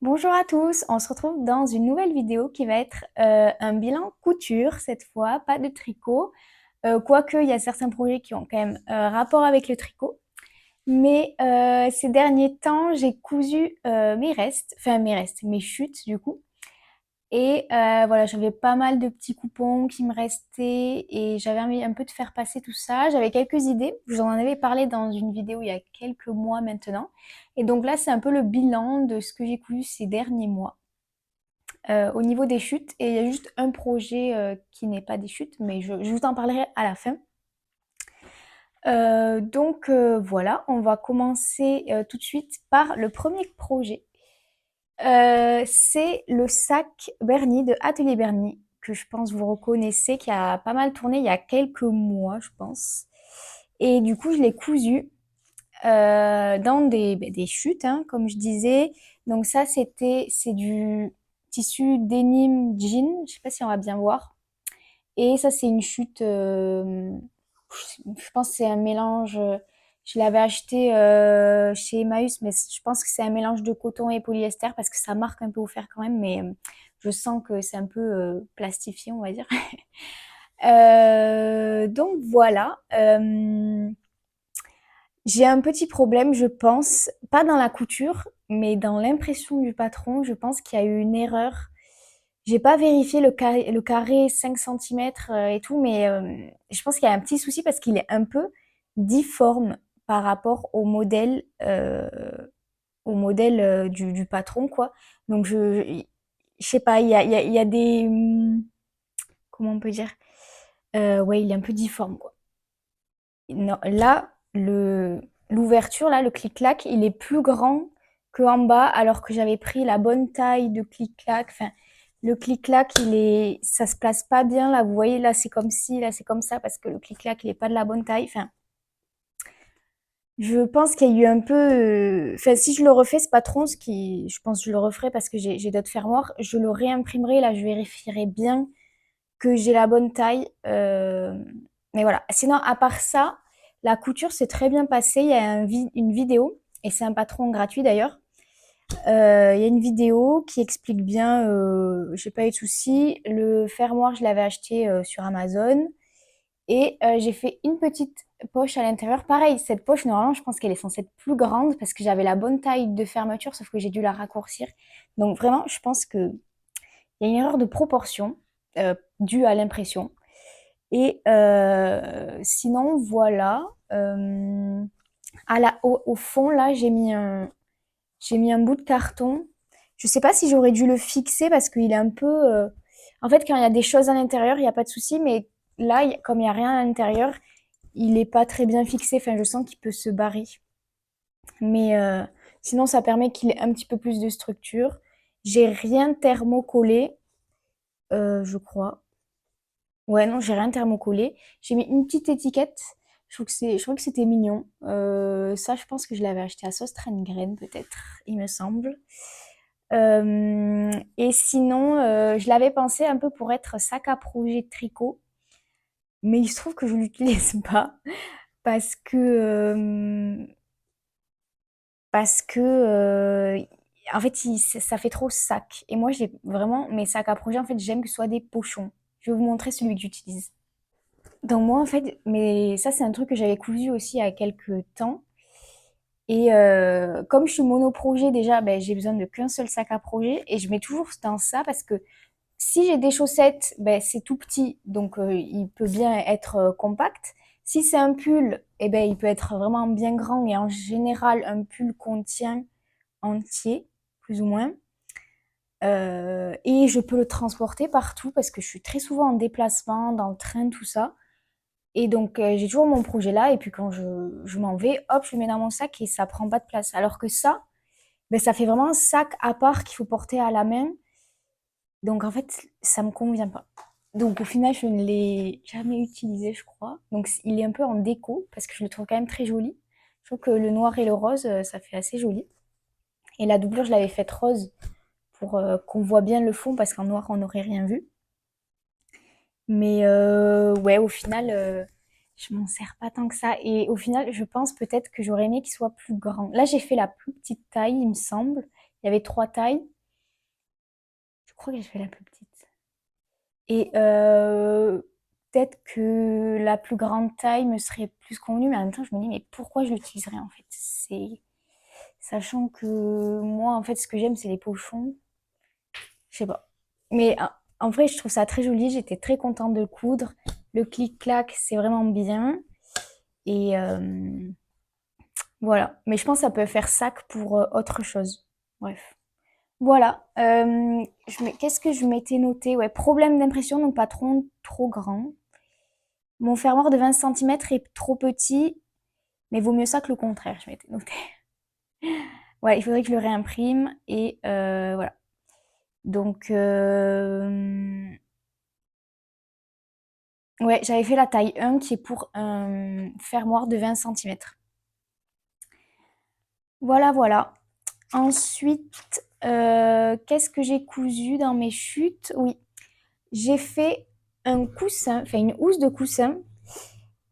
Bonjour à tous, on se retrouve dans une nouvelle vidéo qui va être un bilan couture cette fois, pas de tricot. Quoique il y a certains projets qui ont quand même rapport avec le tricot. Mais ces derniers temps, j'ai cousu mes chutes du coup. Et voilà, j'avais pas mal de petits coupons qui me restaient et j'avais envie un peu de faire passer tout ça. J'avais quelques idées, je vous en avais parlé dans une vidéo il y a quelques mois maintenant. Et donc là, c'est un peu le bilan de ce que j'ai cousu ces derniers mois au niveau des chutes. Et il y a juste un projet qui n'est pas des chutes, mais je vous en parlerai à la fin. Voilà, on va commencer tout de suite par le premier projet. C'est le sac Bernie de Atelier Bernie, que je pense vous reconnaissez, qui a pas mal tourné il y a quelques mois, je pense. Et du coup, je l'ai cousu dans des chutes, hein, comme je disais. Donc ça, c'est du tissu denim jean. Je sais pas si on va bien voir. Et ça, c'est une chute. Je pense que c'est un mélange. Je l'avais acheté chez Emmaüs, mais je pense que c'est un mélange de coton et polyester parce que ça marque un peu au fer quand même, mais je sens que c'est un peu plastifié, on va dire. Donc voilà. J'ai un petit problème, je pense, pas dans la couture, mais dans l'impression du patron. Je pense qu'il y a eu une erreur. J'ai pas vérifié le carré 5 centimètres et tout, mais je pense qu'il y a un petit souci parce qu'il est un peu difforme par rapport au modèle du patron, quoi. Donc je sais pas, il y a des comment on peut dire? Ouais, il est un peu difforme, quoi. Non, là, l'ouverture, là, le clic-clac, il est plus grand que en bas, alors que j'avais pris la bonne taille de clic-clac. Enfin, le clic-clac, ça se place pas bien. Là, vous voyez, là, c'est comme ci, là, c'est comme ça, parce que le clic-clac, il est pas de la bonne taille. Enfin, je pense qu'il y a eu un peu. Enfin, si je le refais, ce patron, je pense que je le referai parce que j'ai d'autres fermoirs, je le réimprimerai. Là, je vérifierai bien que j'ai la bonne taille. Mais voilà. Sinon, à part ça, la couture s'est très bien passée. Il y a une vidéo, et c'est un patron gratuit d'ailleurs. Il y a une vidéo qui explique bien, j'ai pas eu de soucis. Le fermoir, je l'avais acheté sur Amazon. Et j'ai fait une petite poche à l'intérieur. Pareil, cette poche, normalement, je pense qu'elle est censée être plus grande parce que j'avais la bonne taille de fermeture, sauf que j'ai dû la raccourcir. Donc vraiment, je pense qu'il y a une erreur de proportion due à l'impression. Et sinon, voilà. Au fond, là, j'ai mis un bout de carton. Je sais pas si j'aurais dû le fixer parce qu'il est un peu. En fait, quand il y a des choses à l'intérieur, il n'y a pas de souci, mais là, comme il n'y a rien à l'intérieur, il est pas très bien fixé. Enfin, je sens qu'il peut se barrer. Mais sinon, ça permet qu'il ait un petit peu plus de structure. J'ai rien thermocollé, je crois. Ouais, non, j'ai rien thermocollé. J'ai mis une petite étiquette. Je trouve que c'était mignon. Ça, je pense que je l'avais acheté à Sostrengren, peut-être, il me semble. Et sinon, je l'avais pensé un peu pour être sac à projet de tricot, mais il se trouve que je l'utilise pas parce que en fait, ça fait trop sac. Et moi, j'ai vraiment mes sacs à projet. En fait, j'aime que ce soit des pochons. Je vais vous montrer celui que j'utilise. Donc moi, en fait, mais ça, c'est un truc que j'avais cousu aussi il y a quelques temps. Et comme je suis monoprojet déjà, ben, j'ai besoin de qu'un seul sac à projet. Et je mets toujours dans ça parce que si j'ai des chaussettes, ben, c'est tout petit, donc il peut bien être compact. Si c'est un pull, eh ben, il peut être vraiment bien grand. Et en général, un pull contient entier, plus ou moins. Et je peux le transporter partout parce que je suis très souvent en déplacement, dans le train, tout ça. Et donc, j'ai toujours mon projet là, et puis quand je m'en vais, hop, je le mets dans mon sac et ça prend pas de place. Alors que ça, ben, ça fait vraiment un sac à part qu'il faut porter à la main. Donc, en fait, ça me convient pas. Donc, au final, je ne l'ai jamais utilisé, je crois. Donc, il est un peu en déco parce que je le trouve quand même très joli. Je trouve que le noir et le rose, ça fait assez joli. Et la doublure, je l'avais faite rose pour qu'on voit bien le fond parce qu'en noir, on n'aurait rien vu. Mais ouais, au final, je m'en sers pas tant que ça. Et au final, je pense peut-être que j'aurais aimé qu'il soit plus grand. Là, j'ai fait la plus petite taille, il me semble. Il y avait 3 tailles. Je crois que j'ai fait la plus petite. Et peut-être que la plus grande taille me serait plus convenue, mais en même temps, je me dis: «Mais pourquoi je l'utiliserais, en fait?» C'est sachant que moi, en fait, ce que j'aime, c'est les pochons. Je sais pas. Mais en vrai, je trouve ça très joli. J'étais très contente de le coudre. Le clic-clac, c'est vraiment bien. Et voilà. Mais je pense que ça peut faire sac pour autre chose. Bref. Voilà. Qu'est-ce que je m'étais noté? Ouais, problème d'impression, donc patron trop grand. Mon fermoir de 20 centimètres est trop petit, mais vaut mieux ça que le contraire, je m'étais noté. Ouais, il faudrait que je le réimprime. Et voilà. Donc, ouais, j'avais fait la taille 1 qui est pour un fermoir de 20 centimètres. Voilà, voilà. Ensuite, qu'est-ce que j'ai cousu dans mes chutes? Oui, j'ai fait un coussin, enfin une housse de coussin,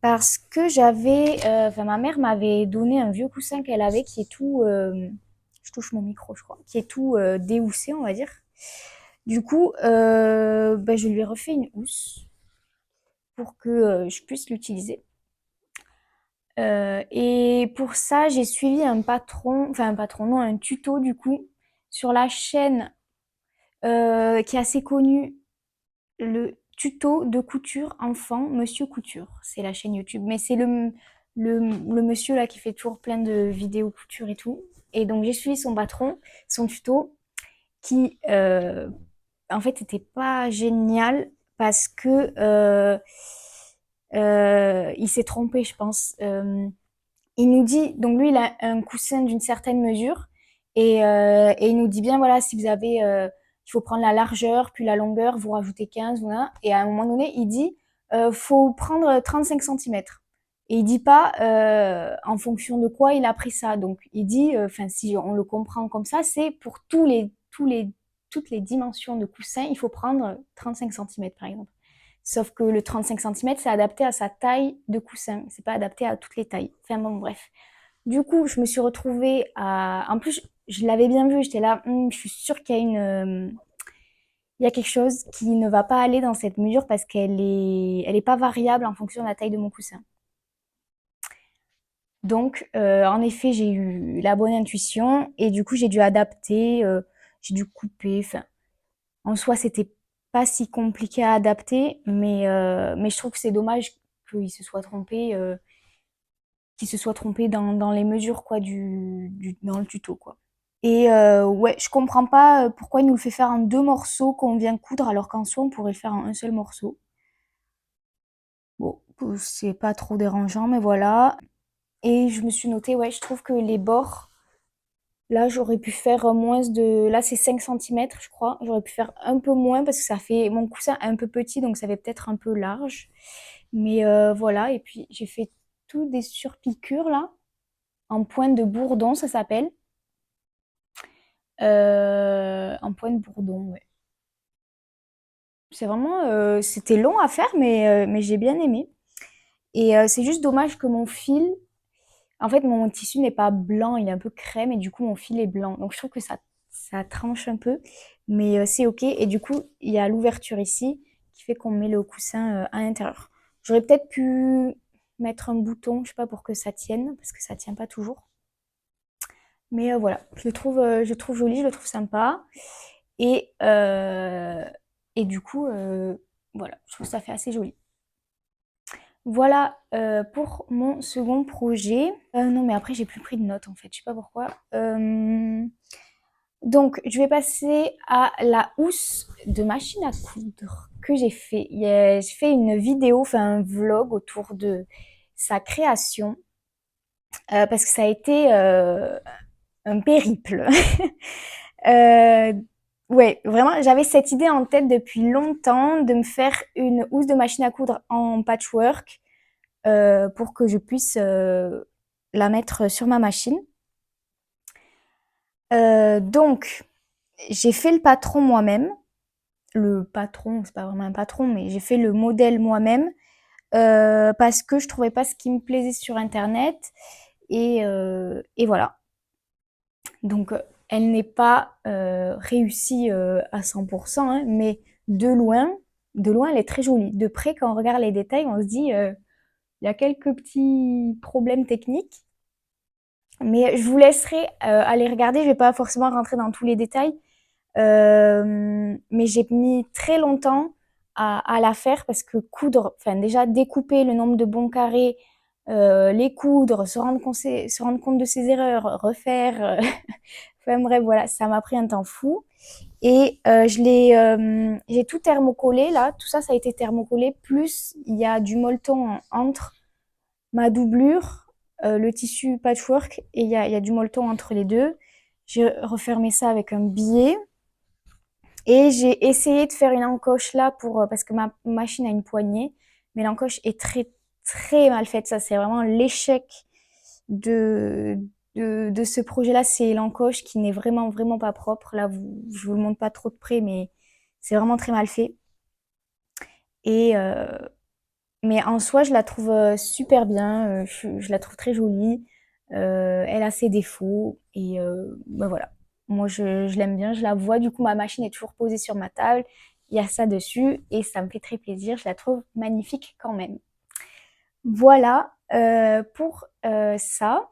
parce que enfin ma mère m'avait donné un vieux coussin qu'elle avait qui est tout, je touche mon micro, je crois, qui est tout déhoussé, on va dire. Du coup, ben, je lui ai refait une housse pour que je puisse l'utiliser. Et pour ça, j'ai suivi non, un tuto du coup, sur la chaîne qui est assez connue, le tuto de couture enfant, Monsieur Couture. C'est la chaîne YouTube. Mais c'est le monsieur là qui fait toujours plein de vidéos couture et tout. Et donc j'ai suivi son patron, son tuto, qui en fait n'était pas génial parce que il s'est trompé, je pense. Il nous dit, donc lui, il a un coussin d'une certaine mesure, et il nous dit bien, voilà, si vous avez, il faut prendre la largeur, puis la longueur, vous rajoutez 15, voilà. Et à un moment donné, il dit, faut prendre 35 centimètres. Et il dit pas en fonction de quoi il a pris ça. Donc il dit, enfin si on le comprend comme ça, c'est pour toutes les dimensions de coussin, il faut prendre 35 centimètres par exemple. Sauf que le 35 centimètres, c'est adapté à sa taille de coussin. C'est pas adapté à toutes les tailles. Enfin bon, bref. Du coup, je me suis retrouvée à. En plus, je l'avais bien vu. J'étais là, je suis sûre qu'il y a il y a quelque chose qui ne va pas aller dans cette mesure parce elle est pas variable en fonction de la taille de mon coussin. Donc, en effet, j'ai eu la bonne intuition et du coup, j'ai dû adapter, j'ai dû couper. Enfin, en soi, c'était pas si compliqué à adapter, mais je trouve que c'est dommage qu'il se soit trompé, dans les mesures quoi dans le tuto quoi. Et ouais, je comprends pas pourquoi il nous le fait faire en deux morceaux qu'on vient coudre alors qu'en soi on pourrait le faire en un seul morceau. Bon, c'est pas trop dérangeant, mais voilà. Et je me suis noté, ouais, je trouve que les bords, là j'aurais pu faire moins de. Là c'est 5 centimètres je crois. J'aurais pu faire un peu moins parce que ça fait. Mon coussin est un peu petit donc ça fait peut-être un peu large. Mais voilà, et puis j'ai fait tout des surpiqûres là, en pointe de bourdon, ça s'appelle. En pointe bourdon, ouais. C'est vraiment, c'était long à faire, mais j'ai bien aimé. Et c'est juste dommage que mon fil, en fait, mon tissu n'est pas blanc, il est un peu crème, et du coup, mon fil est blanc. Donc, je trouve que ça tranche un peu, mais c'est ok. Et du coup, il y a l'ouverture ici qui fait qu'on met le coussin à l'intérieur. J'aurais peut-être pu mettre un bouton, je sais pas, pour que ça tienne, parce que ça tient pas toujours. Mais voilà, je le trouve joli, je le trouve sympa. Et, euh, et du coup, voilà, je trouve que ça fait assez joli. Voilà pour mon second projet. Non, mais après, j'ai plus pris de notes en fait, je sais pas pourquoi. Donc, je vais passer à la housse de machine à coudre que j'ai fait. J'ai fait une vidéo, enfin un vlog autour de sa création parce que ça a été un périple. Euh, ouais, vraiment, j'avais cette idée en tête depuis longtemps de me faire une housse de machine à coudre en patchwork pour que je puisse la mettre sur ma machine. Donc, j'ai fait le patron moi-même. Le patron, c'est pas vraiment un patron, mais j'ai fait le modèle moi-même parce que je trouvais pas ce qui me plaisait sur internet et voilà. Donc elle n'est pas réussie à 100%, hein, mais de loin, de loin, elle est très jolie. De près, quand on regarde les détails, on se dit, il y a quelques petits problèmes techniques. Mais je vous laisserai aller regarder. Je vais pas forcément rentrer dans tous les détails. Mais j'ai mis très longtemps à la faire parce que coudre, enfin déjà découper le nombre de bons carrés, les coudre, se rendre compte de ses erreurs, refaire. Enfin bref, voilà, ça m'a pris un temps fou. Et j'ai tout thermocollé là. Tout ça, ça a été thermocollé. Plus il y a du molleton entre ma doublure, le tissu patchwork et il y a du molleton entre les deux. J'ai refermé ça avec un billet. Et j'ai essayé de faire une encoche là parce que ma machine a une poignée, mais l'encoche est très très mal faite. Ça, c'est vraiment l'échec de, de ce projet-là. C'est l'encoche qui n'est vraiment vraiment pas propre. Là, je vous le montre pas trop de près, mais c'est vraiment très mal fait. Et mais en soi, je la trouve super bien. Je la trouve très jolie. Elle a ses défauts et ben voilà. Moi, je l'aime bien. Je la vois. Du coup, ma machine est toujours posée sur ma table. Il y a ça dessus et ça me fait très plaisir. Je la trouve magnifique quand même. Voilà pour ça.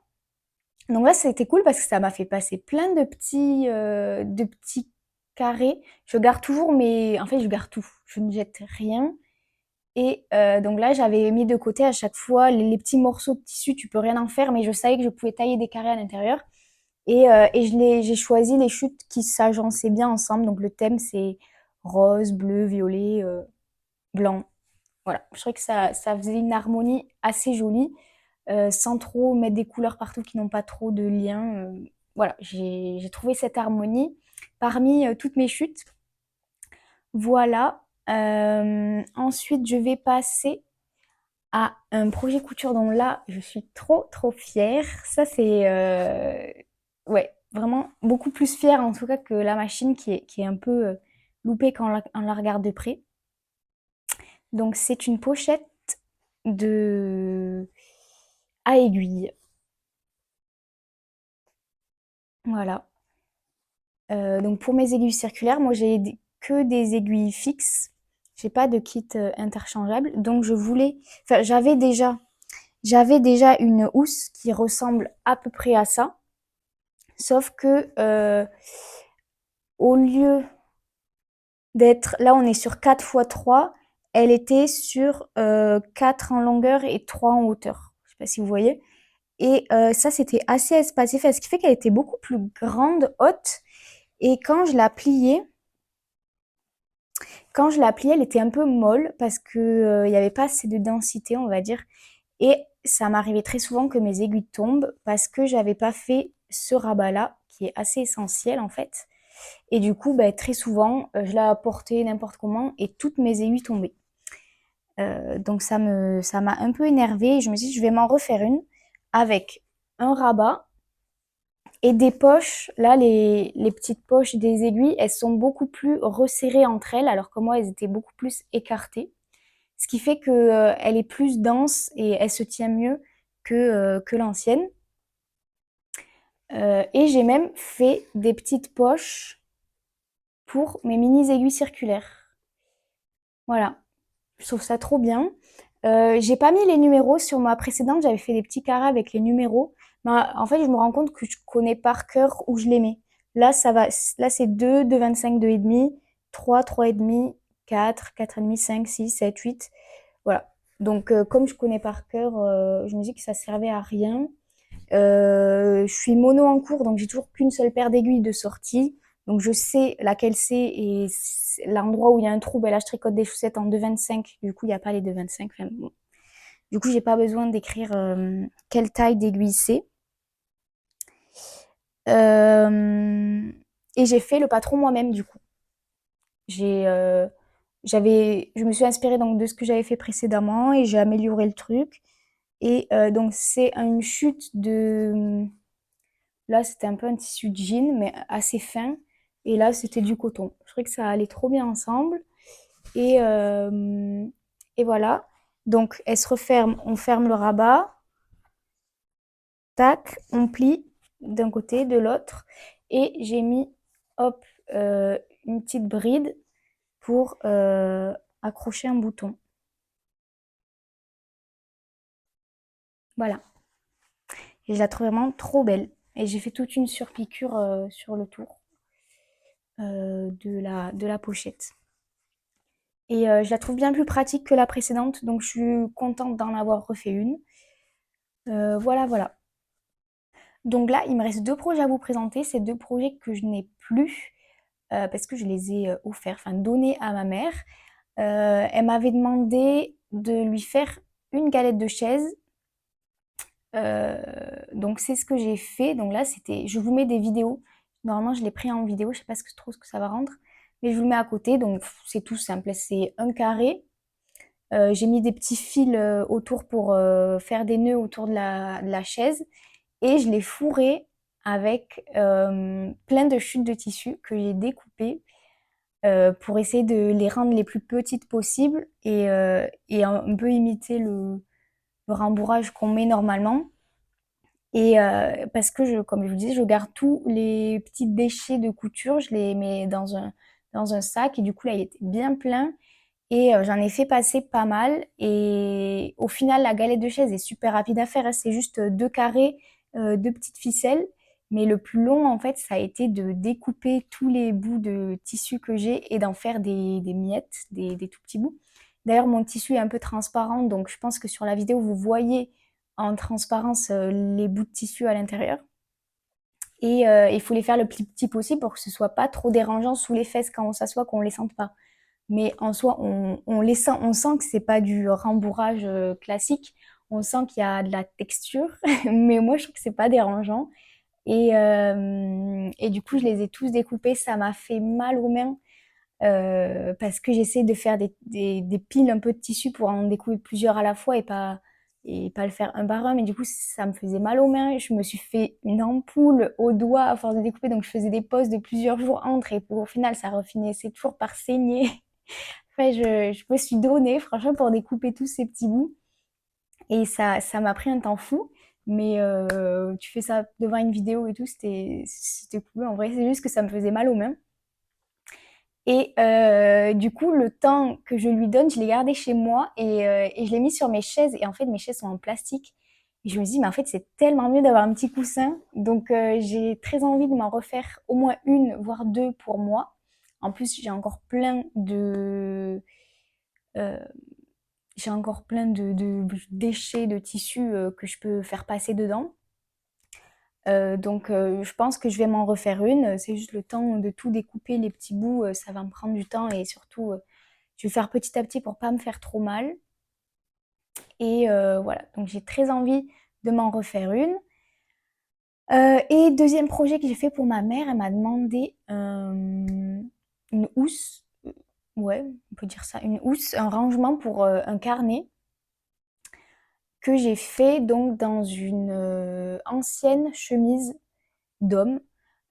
Donc là, c'était cool parce que ça m'a fait passer plein de petits carrés. Je garde toujours mes... En fait, je garde tout. Je ne jette rien. Et donc là, j'avais mis de côté à chaque fois les petits morceaux de tissu. Tu peux rien en faire, mais je savais que je pouvais tailler des carrés à l'intérieur. Et j'ai choisi les chutes qui s'agençaient bien ensemble. Donc le thème, c'est rose, bleu, violet, blanc. Voilà, je trouvais que ça faisait une harmonie assez jolie, sans trop mettre des couleurs partout qui n'ont pas trop de lien. Voilà, j'ai trouvé cette harmonie parmi toutes mes chutes. Voilà. Ensuite, je vais passer à un projet couture dont là, je suis trop trop fière. Ça, c'est ouais, vraiment beaucoup plus fière en tout cas que la machine qui est un peu loupée quand on la regarde de près. Donc, c'est une pochette de à aiguille. Voilà. Donc pour mes aiguilles circulaires, moi que des aiguilles fixes. J'ai pas de kit interchangeable. Donc enfin j'avais déjà une housse qui ressemble à peu près à ça. Sauf que au lieu d'être, là on est sur 4 x 3, elle était sur 4 en longueur et 3 en hauteur. Je sais pas si vous voyez. Et ça c'était assez espacé, ce qui fait qu'elle était beaucoup plus grande, haute. Et quand je la pliais, elle était un peu molle parce que il n'y avait pas assez de densité, on va dire. Et ça m'arrivait très souvent que mes aiguilles tombent parce que j'avais pas fait ce rabat-là, qui est assez essentiel en fait. Et du coup, bah, très souvent, je la portais n'importe comment et toutes mes aiguilles tombaient. Donc ça m'a un peu énervée. Je me suis dit, je vais m'en refaire une avec un rabat et des poches. Là, les petites poches des aiguilles, elles sont beaucoup plus resserrées entre elles, alors que moi, elles étaient beaucoup plus écartées. Ce qui fait que elle est plus dense et elle se tient mieux que l'ancienne. Et j'ai même fait des petites poches pour mes mini aiguilles circulaires. Voilà, je trouve ça trop bien. J'ai pas mis les numéros sur ma précédente, j'avais fait des petits carrés avec les numéros. Mais en fait, je me rends compte que je connais par cœur où je les mets. Là, ça va. Là, c'est 2, 2,25, 2,5, 3, 3,5, 4, 4,5, 5, 6, 7, 8. Voilà. Donc, comme je connais par cœur, je me dis que ça servait à rien. Je suis mono en cours, donc j'ai toujours qu'une seule paire d'aiguilles de sortie. Donc je sais laquelle c'est et l'endroit où il y a un trou, ben là je tricote des chaussettes en 2,25. Du coup, il n'y a pas les 2,25. Enfin, bon. Du coup, j'ai pas besoin d'écrire quelle taille d'aiguille c'est. Euh, et j'ai fait le patron moi-même du coup. J'ai, je me suis inspirée donc de ce que j'avais fait précédemment et j'ai amélioré le truc. Et donc c'est une chute de, là, c'était un peu un tissu de jean, mais assez fin. Et là, c'était du coton. Je trouvais que ça allait trop bien ensemble. Et, euh, et voilà. Donc, elle se referme. On ferme le rabat. Tac, on plie d'un côté, de l'autre. et j'ai mis, hop, une petite bride pour accrocher un bouton. Voilà. Et je la trouve vraiment trop belle. Et j'ai fait toute une surpiqûre sur le tour de la pochette. Et je la trouve bien plus pratique que la précédente, donc je suis contente d'en avoir refait une. Voilà, voilà. Donc là, il me reste deux projets à vous présenter. C'est deux projets que je n'ai plus parce que je les ai offerts, enfin donnés à ma mère. Elle m'avait demandé de lui faire une galette de chaise. Donc c'est ce que j'ai fait. Donc là, c'était, je vous mets des vidéos. Normalement, je l'ai pris en vidéo. Je sais pas trop ce que ça va rendre, mais je vous le mets à côté. Donc c'est tout simple. C'est un carré. J'ai mis des petits fils autour pour faire des nœuds autour de la chaise et je l'ai fourré avec plein de chutes de tissu que j'ai découpées pour essayer de les rendre les plus petites possibles et un peu imiter le rembourrage qu'on met normalement. Et parce que, comme je vous disais, je garde tous les petits déchets de couture, je les mets dans un sac et du coup là il était bien plein. Et j'en ai fait passer pas mal. Et au final, la galette de chaise est super rapide à faire, hein. C'est juste deux carrés, deux petites ficelles. Mais le plus long, en fait, ça a été de découper tous les bouts de tissu que j'ai et d'en faire des miettes, des tout petits bouts. D'ailleurs, mon tissu est un peu transparent, donc je pense que sur la vidéo, vous voyez en transparence les bouts de tissu à l'intérieur. Et il faut les faire le plus petit possible pour que ce soit pas trop dérangeant sous les fesses quand on s'assoit, qu'on les sente pas. Mais en soi, on sent que c'est pas du rembourrage classique. On sent qu'il y a de la texture, mais moi je trouve que c'est pas dérangeant. Et du coup, je les ai tous découpés. Ça m'a fait mal aux mains parce que j'essaie de faire des piles un peu de tissu pour en découper plusieurs à la fois et pas le faire un par un. Mais du coup, ça me faisait mal aux mains. Je me suis fait une ampoule au doigt à force de découper. Donc, je faisais des pauses de plusieurs jours entre et au final, ça refinissait toujours par saigner. Enfin, je me suis donnée, franchement, pour découper tous ces petits bouts. Et ça m'a pris un temps fou. Mais tu fais ça devant une vidéo et tout, c'était cool. En vrai, c'est juste que ça me faisait mal aux mains. Et du coup, le temps que je lui donne, je l'ai gardé chez moi et je l'ai mis sur mes chaises. Et en fait, mes chaises sont en plastique. Et je me dis, mais en fait, c'est tellement mieux d'avoir un petit coussin. Donc, j'ai très envie de m'en refaire au moins une, voire deux pour moi. En plus, euh, j'ai encore plein de déchets de tissus que je peux faire passer dedans. Donc, je pense que je vais m'en refaire une. C'est juste le temps de tout découper, les petits bouts, ça va me prendre du temps et surtout, je vais faire petit à petit pour pas me faire trop mal. Et voilà, donc j'ai très envie de m'en refaire une. Et deuxième projet que j'ai fait pour ma mère, elle m'a demandé une housse. Ouais, on peut dire ça, une housse, un rangement pour un carnet que j'ai fait donc dans une ancienne chemise d'homme.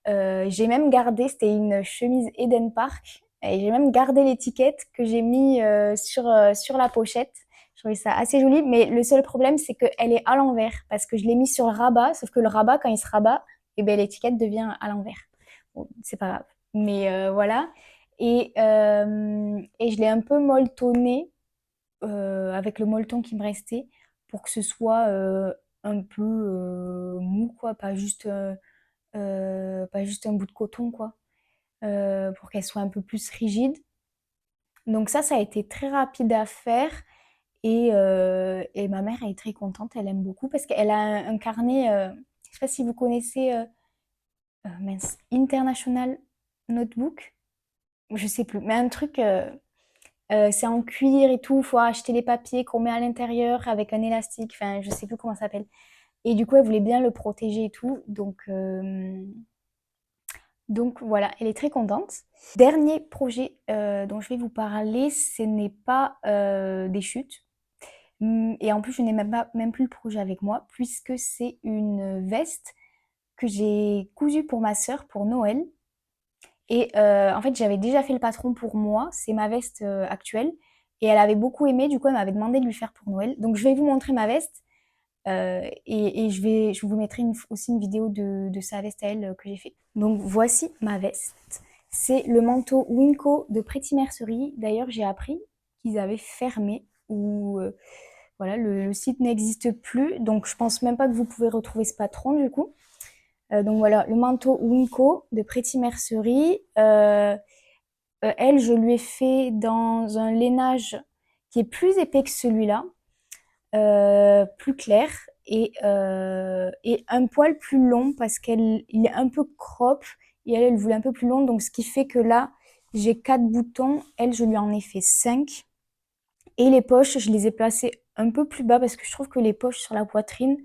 J'ai même gardé, c'était une chemise Eden Park, et j'ai même gardé l'étiquette que j'ai mis sur la pochette. Je trouvais ça assez joli, mais le seul problème, c'est qu'elle est à l'envers, parce que je l'ai mis sur le rabat, sauf que le rabat, quand il se rabat, eh ben, l'étiquette devient à l'envers. Bon, c'est pas grave. Mais voilà. Et je l'ai un peu molletonné avec le molleton qui me restait pour que ce soit un peu mou, quoi, pas juste un bout de coton, quoi, pour qu'elle soit un peu plus rigide. Donc ça a été très rapide à faire et ma mère elle est très contente, elle aime beaucoup parce qu'elle a un carnet, je sais pas si vous connaissez mince, International Notebook, je sais plus, mais un truc, c'est en cuir et tout, il faut acheter les papiers qu'on met à l'intérieur avec un élastique, enfin je sais plus comment ça s'appelle. Et du coup, elle voulait bien le protéger et tout, donc voilà, elle est très contente. Dernier projet dont je vais vous parler, ce n'est pas des chutes. Et en plus, je n'ai même plus le projet avec moi, puisque c'est une veste que j'ai cousue pour ma sœur pour Noël. Et en fait, j'avais déjà fait le patron pour moi, c'est ma veste actuelle. Et elle avait beaucoup aimé, du coup, elle m'avait demandé de lui faire pour Noël. Donc, je vais vous montrer ma veste. Et je vous mettrai aussi une vidéo de sa veste à elle que j'ai fait. Donc voici ma veste. C'est le manteau Winco de Pretty Mercerie. D'ailleurs, j'ai appris qu'ils avaient fermé ou voilà, le site n'existe plus. Donc je pense même pas que vous pouvez retrouver ce patron du coup. Donc voilà, le manteau Winco de Pretty Mercerie. Elle, je lui ai fait dans un lainage qui est plus épais que celui-là, plus clair et un poil plus long parce qu'il est un peu crop et elle voulait un peu plus long. Donc ce qui fait que là, j'ai 4 boutons. Elle, je lui en ai fait 5. Et les poches, je les ai placées un peu plus bas parce que je trouve que les poches sur la poitrine,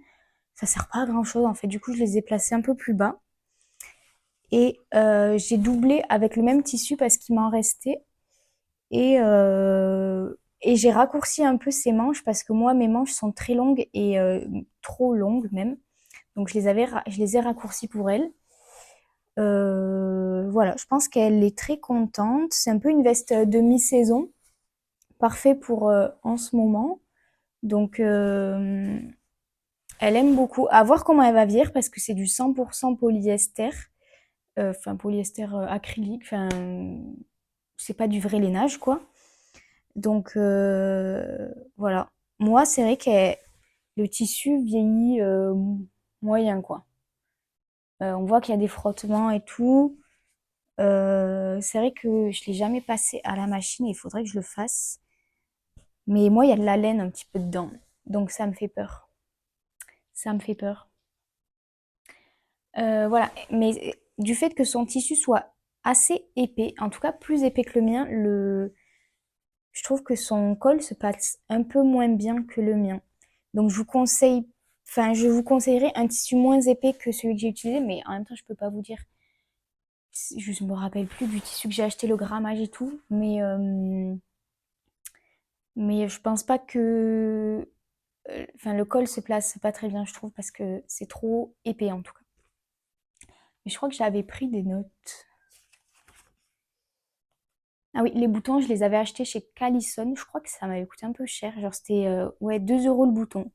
ça sert pas à grand chose en fait. Du coup, je les ai placées un peu plus bas. Et j'ai doublé avec le même tissu parce qu'il m'en restait. Et, euh, et j'ai raccourci un peu ces manches parce que moi, mes manches sont très longues et trop longues même. Donc je les ai raccourcies pour elle. Voilà, je pense qu'elle est très contente. C'est un peu une veste de mi-saison, parfait pour en ce moment. Donc elle aime beaucoup. À voir comment elle va vieillir parce que c'est du 100% polyester. Enfin, polyester acrylique. Enfin, c'est pas du vrai lainage, quoi. Donc voilà. Moi, c'est vrai que le tissu vieillit moyen, quoi. On voit qu'il y a des frottements et tout. C'est vrai que je l'ai jamais passé à la machine et il faudrait que je le fasse. Mais moi, il y a de la laine un petit peu dedans. Donc ça me fait peur. Ça me fait peur. Voilà. Mais du fait que son tissu soit assez épais, en tout cas plus épais que le mien, je trouve que son col se passe un peu moins bien que le mien. Donc je vous conseillerais un tissu moins épais que celui que j'ai utilisé, mais en même temps, je peux pas vous dire. Je me rappelle plus du tissu que j'ai acheté, le grammage et tout, mais je pense pas que, enfin, le col se place pas très bien, je trouve, parce que c'est trop épais en tout cas. Mais je crois que j'avais pris des notes. Ah oui, les boutons, je les avais achetés chez Callison. Je crois que ça m'avait coûté un peu cher. Genre, c'était ouais, 2 euros le bouton.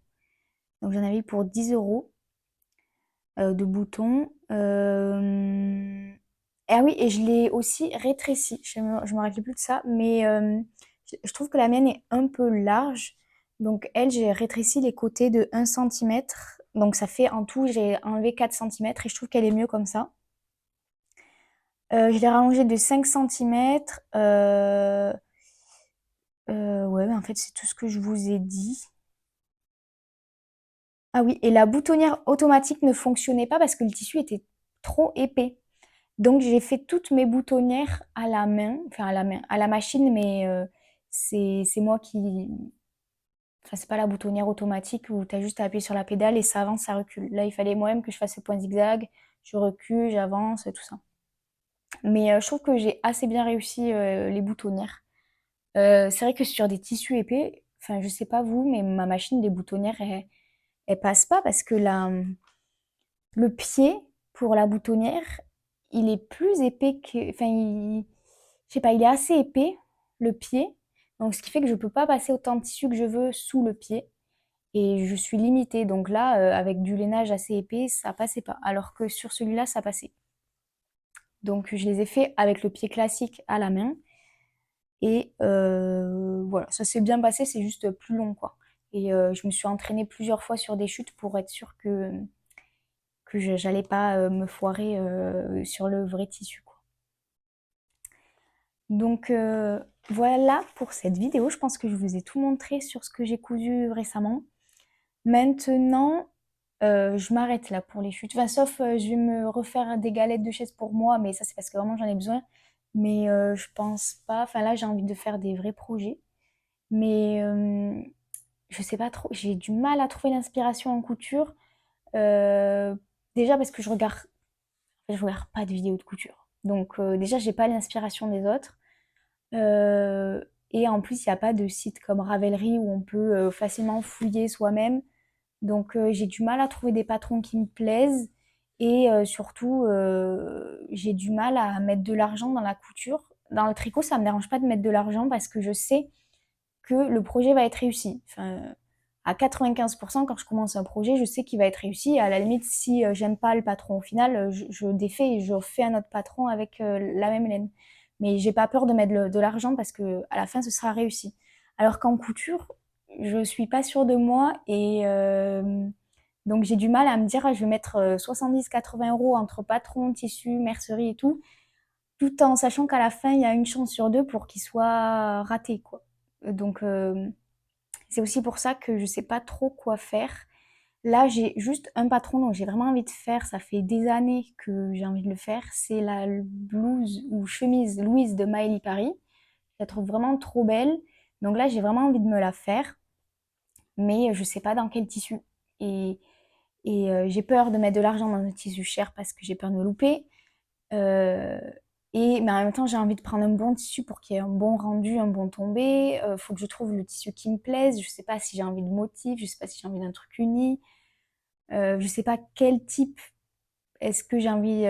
Donc, j'en avais pour 10 euros de boutons. Ah oui, et je l'ai aussi rétréci. Je me rappelle plus de ça, mais je trouve que la mienne est un peu large. Donc, elle, j'ai rétréci les côtés de 1 cm. Donc, ça fait en tout, j'ai enlevé 4 cm et je trouve qu'elle est mieux comme ça. Je l'ai rallongée de 5 cm. Ouais, mais en fait, c'est tout ce que je vous ai dit. Ah oui, et la boutonnière automatique ne fonctionnait pas parce que le tissu était trop épais. Donc j'ai fait toutes mes boutonnières à la main, enfin à la main, à la machine, mais c'est moi qui. Enfin, c'est pas la boutonnière automatique où tu as juste à appuyer sur la pédale et ça avance, ça recule. Là, il fallait moi-même que je fasse le point zigzag, je recule, j'avance, tout ça. Mais je trouve que j'ai assez bien réussi les boutonnières. C'est vrai que sur des tissus épais, enfin, je sais pas vous, mais ma machine, les boutonnières, elle passe pas parce que le pied pour la boutonnière, il est plus épais que. Enfin, je sais pas, il est assez épais, le pied. Donc, ce qui fait que je peux pas passer autant de tissu que je veux sous le pied. Et je suis limitée. Donc là, avec du lainage assez épais, ça passait pas. Alors que sur celui-là, ça passait. Donc, je les ai fait avec le pied classique à la main. Et voilà, ça s'est bien passé, c'est juste plus long, quoi. Et je me suis entraînée plusieurs fois sur des chutes pour être sûre que j'allais pas me foirer sur le vrai tissu, quoi. Donc voilà pour cette vidéo. Je pense que je vous ai tout montré sur ce que j'ai cousu récemment. Maintenant, je m'arrête là pour les chutes. Enfin, sauf je vais me refaire des galettes de chaise pour moi, mais ça c'est parce que vraiment j'en ai besoin. Mais je pense pas. Enfin là, j'ai envie de faire des vrais projets. Mais je sais pas trop. J'ai du mal à trouver l'inspiration en couture. Euh, déjà parce que je regarde pas de vidéos de couture. Donc déjà, j'ai pas l'inspiration des autres. Euh, et en plus, il n'y a pas de site comme Ravelry où on peut facilement fouiller soi-même. Donc j'ai du mal à trouver des patrons qui me plaisent. Et surtout, j'ai du mal à mettre de l'argent dans la couture. Dans le tricot, ça me dérange pas de mettre de l'argent parce que je sais que le projet va être réussi. Enfin, à 95 quand je commence un projet, je sais qu'il va être réussi. À la limite, si, j'aime pas le patron au final, je défais et je fais un autre patron avec, la même laine. Mais j'ai pas peur de mettre de l'argent parce que à la fin, ce sera réussi. Alors qu'en couture, je suis pas sûre de moi et donc j'ai du mal à me dire: «Ah je vais mettre, 70-80 € entre patron, tissu, mercerie et tout en sachant qu'à la fin, il y a une chance sur 2 pour qu'il soit raté, quoi. Donc c'est aussi pour ça que je sais pas trop quoi faire. Là, j'ai juste un patron dont j'ai vraiment envie de faire, ça fait des années que j'ai envie de le faire, c'est la blouse ou chemise Louise de Maëlie Paris. Je la trouve vraiment trop belle. Donc là, j'ai vraiment envie de me la faire, mais je sais pas dans quel tissu. Et, j'ai peur de mettre de l'argent dans un tissu cher parce que j'ai peur de me louper. Euh, mais en même temps, j'ai envie de prendre un bon tissu pour qu'il y ait un bon rendu, un bon tombé. Faut que je trouve le tissu qui me plaise. Je sais pas si j'ai envie de motif, je sais pas si j'ai envie d'un truc uni. Je sais pas quel type. Est-ce que j'ai envie.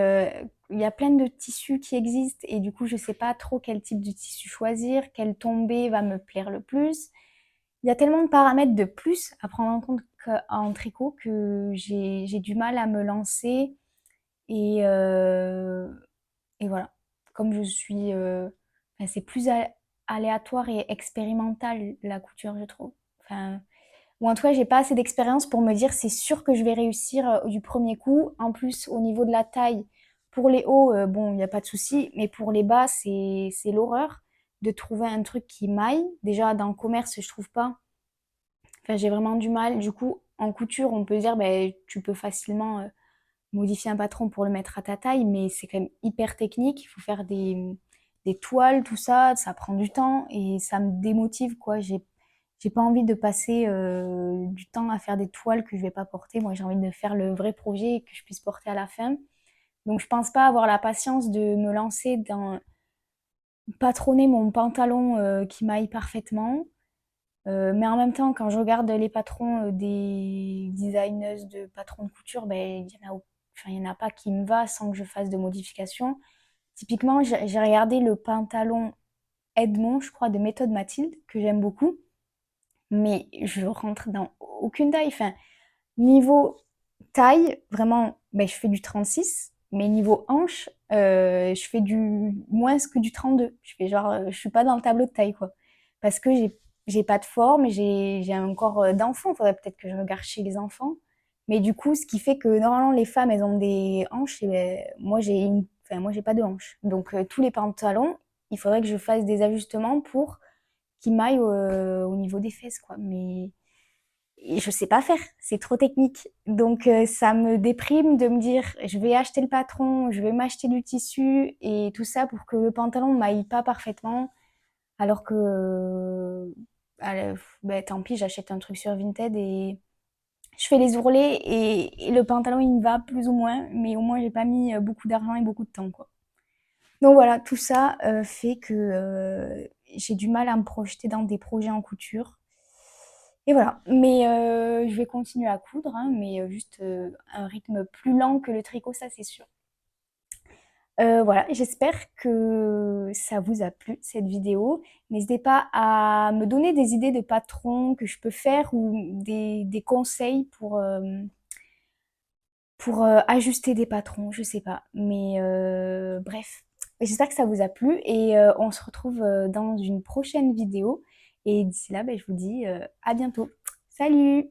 Il y a plein de tissus qui existent et du coup, je sais pas trop quel type de tissu choisir, quel tombé va me plaire le plus. Il y a tellement de paramètres de plus à prendre en compte en tricot que j'ai du mal à me lancer. Et, euh, et voilà. Comme je suis. Enfin, c'est plus aléatoire et expérimental la couture, je trouve. Enfin, ou en tout cas, j'ai pas assez d'expérience pour me dire c'est sûr que je vais réussir du premier coup. En plus, au niveau de la taille, pour les hauts, bon, il n'y a pas de souci, mais pour les bas, c'est l'horreur de trouver un truc qui maille. Déjà, dans le commerce, je trouve pas. Enfin, j'ai vraiment du mal. Du coup, en couture, on peut dire, ben, tu peux facilement modifier un patron pour le mettre à ta taille, mais c'est quand même hyper technique. Il faut faire des toiles, tout ça, ça prend du temps et ça me démotive, quoi. J'ai pas envie de passer du temps à faire des toiles que je vais pas porter. Moi, j'ai envie de faire le vrai projet et que je puisse porter à la fin. Donc, je pense pas avoir la patience de me lancer dans patronner mon pantalon qui m'aille parfaitement. Mais en même temps, quand je regarde les patrons des designers de patrons de couture, ben, enfin, il y en a pas qui me va sans que je fasse de modifications. Typiquement, j'ai regardé le pantalon Edmond, je crois, de Méthode Mathilde, que j'aime beaucoup, mais je rentre dans aucune taille. Enfin, niveau taille, vraiment, ben, je fais du 36, mais niveau hanche, je fais du moins que du 32. Je fais genre, je suis pas dans le tableau de taille, quoi. Parce que j'ai pas de forme, j'ai un corps d'enfant. Faudrait peut-être que je regarde chez les enfants. Mais du coup, ce qui fait que normalement les femmes, elles ont des hanches, et ben, enfin, moi j'ai pas de hanches. Donc tous les pantalons, il faudrait que je fasse des ajustements pour qu'ils m'aillent au niveau des fesses, quoi. Mais et je sais pas faire, c'est trop technique. Donc ça me déprime de me dire je vais acheter le patron, je vais m'acheter du tissu et tout ça pour que le pantalon m'aille pas parfaitement, alors que ben, tant pis, j'achète un truc sur Vinted et je fais les ourlets et le pantalon il me va plus ou moins, mais au moins j'ai pas mis beaucoup d'argent et beaucoup de temps, quoi. Donc voilà, tout ça fait que j'ai du mal à me projeter dans des projets en couture. Et voilà, mais je vais continuer à coudre, hein, mais juste un rythme plus lent que le tricot, ça c'est sûr. Voilà, j'espère que ça vous a plu cette vidéo. N'hésitez pas à me donner des idées de patrons que je peux faire ou des conseils pour ajuster des patrons, je sais pas. Mais bref, j'espère que ça vous a plu et on se retrouve dans une prochaine vidéo. Et d'ici là, ben, je vous dis à bientôt. Salut!